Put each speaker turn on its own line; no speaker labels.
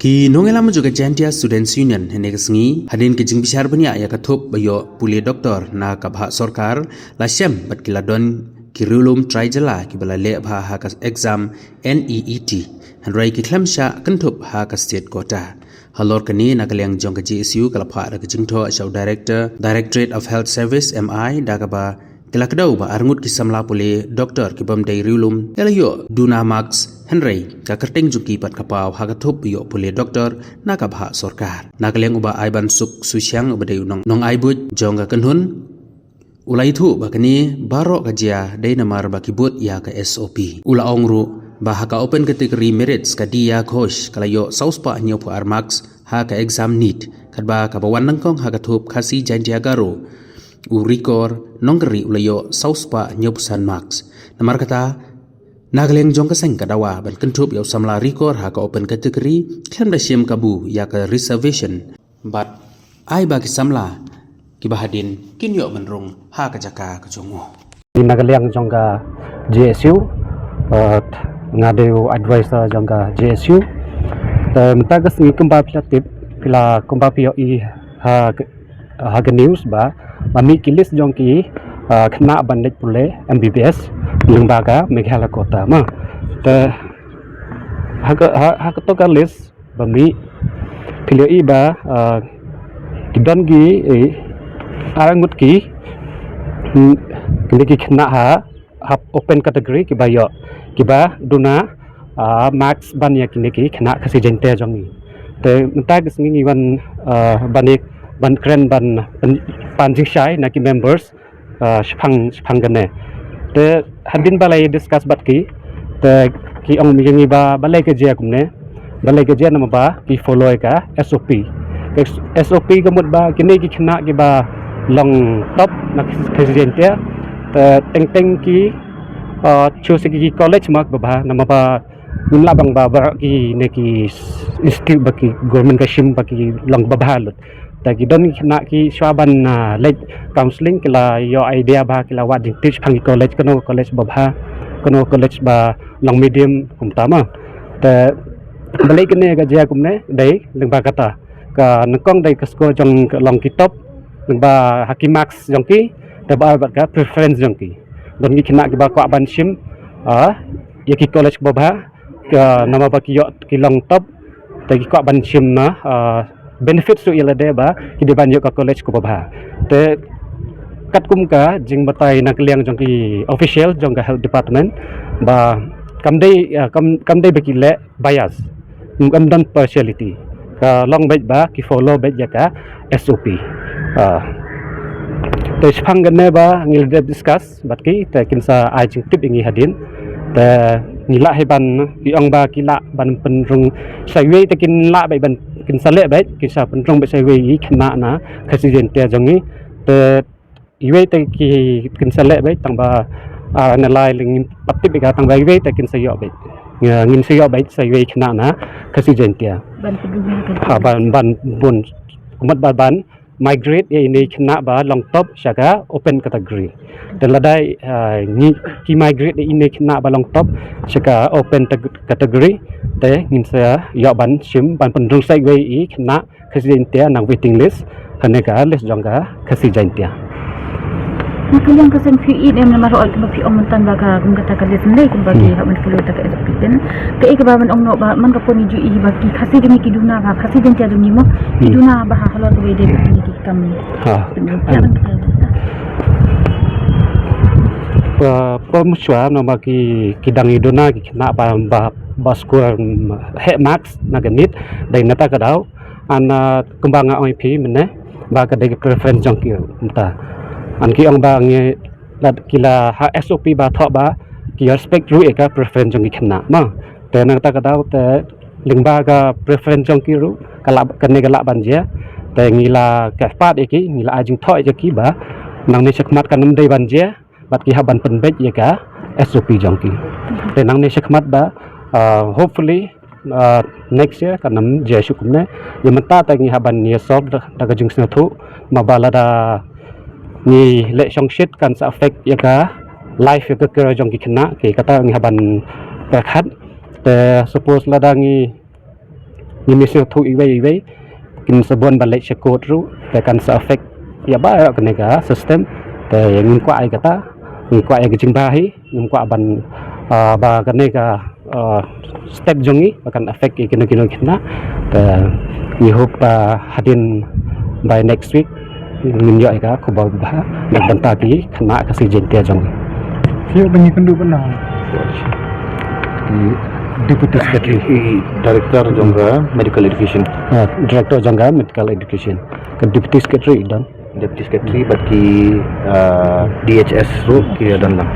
Ki nongela juga Jantia Students Union henegasngi hadin ke jing bishar bania ya kathop bayo pule doktor na kabha sorkar lasyam bat kiladon kirulum trijala ki bala le bha ha ka exam NEET hanrai ki klamsha kanthop ha ka state quota halor kani nakalyang jong ka GSU kalapha ra ka jingtho shaw Directorate of Health Service MI dagaba kilakdau ba arngut ki samla pule doktor ki bam dai rilum elayo duna max Henry ka kerteng juki pat kapaw hagathop yo pule doktor na ka bha sarkar nakaleng uba aiban suk susyang uba dai nong aibut jong ka kanhun ulai thu ba kani baro ka jia dai namar ba kibut ya ka SOP ula ongru ba ha ka open category merits ka dia ghosh kalayo sauspa nyo pu armax ha ka exam NEET kadba ka bawan nangkong hagathop khasi jantia garo urikor nongri ulayo sauspa nyopusan max namar kata nagaleng jong kaseng kadawa ban kentup yaw samla rikor ha ka open category klam da siem kabu ya ka reservation but ai ba ki samla ki bahadin kinyo menrung ha ka jaka ka jongo
nagaleng jong ka GSU ngadeu advisor jong ka GSU mentagas ni kemba pilatip pila kemba pio i ha news ba mami kilis jong ki kena bandit pule MBBS lembaga Meghalaya Kota ma te ha to ka list bami pilih iba kidan gi arangut ki kini ki kena ha open category ki bayo kiba duna max ban ya kini ki kena kasi jente jong ni te mentag singi ban banik ban kren ban panjing shai na ki members shpang gane te hadin balai discuss bat ki te ki ong mi ba balai ke jia kumne balai ke jia nama ba ki follow ka SOP gamut ba kini ki khna ki ba long top na president ya te teng ki choose ki college mak ba nama ba nila bang ba ki ne ki institute ba ki government ka shim ba ki long ba halut tagi don kena ki swaban late counseling kila yo idea ba kila wat ding teach phangi college college ba long medium kumtama te balai kene ga jia kumne dai lengba kata ka nangkong dai kasko jong long kitop lengba hakimax jong ki te ba ka preference jong ki don ki kena ki ba ko ban sim ya ki college ba ka nama ba ki yo ki long top te ki ko ban sim na benefits tu ialah dia ba kita banyak ke college ko ba te kat kum ka jing batai nak liang jong ki official jong ka health department ba kam dai beki le bias kam dan partiality ka long bet ba ki follow bet ya ka SOP te spang gane ba ngil discuss bat ki te kinsa ai jing tip ingi hadin te ngila heban ki ong ba kila ban penrung sai te kin la bai ban kin sale bai kisa penrung bai sai i khna na khasiden te jongi te iwe te ki kin sale bai tang ba na lai ling patti bi ka tang bai te kin sayo bai ngin sayo bai sai khna na khasiden te ban bun kumat ban migrate ini kena ba long top syaga open category dan ladai ni ki migrate ini kena ba long top syaga open category te ngin saya ya ban sim ban pendung sai wei i kena khasidentia nang waiting list haneka list jongga khasidentia
nakaliang kasan fi dem na maro ay fi om tan baga kung kata kalis ndai kung bagi ha man kilo ta ka SPN ke ik ba man om no ba man ka poni ju i bagi khasi demi ki duna ba khasi den tia duni mo ki duna ba ha halo de de ki kam
pemuswa no bagi kidang iduna ki kena ba score he max na ganit dai nata ka daw an kembang oi phi mene ba ka de preference jong ki mta an ki ong ba nge lat kila ha SOP ba tho ba ki respect ru eka preference jong ki khna ma te nang ta ka daw te lingba ka preference jong ki ru kala kane kala banja te ngila ka pat eki ngila ajing tho ki ba nang ne sekmat kanam dei banja bat ki ha ban penbet eka SOP jong ki te nang ne sekmat ba hopefully next year kanam je sukumne yamata ta ngi ha ban ni solve da ka jing sna thu mabala da ni le song shit kan sa affect ya ka life ya ka jong ki khna ke kata ngi haban ka khat te suppose la dangi ini sih tu iwe kin sebuan balik sekut ru tekan se efek ya ba ke nega sistem te ngin kwa ai kata ngin kwa ai ke jingbahi ngin kwa ban ba ke nega step jongi akan efek kino kina te we hope hadin by next week ngin yo ka ko ba nak banta ki kena kasih jentia jongi
siap banyak kendu benar
Deputy Secretary
Director Jongga Medical Education
Director Jangga Medical Education ke Deputy Secretary dan
Deputy Secretary bagi DHS ro kira dan lah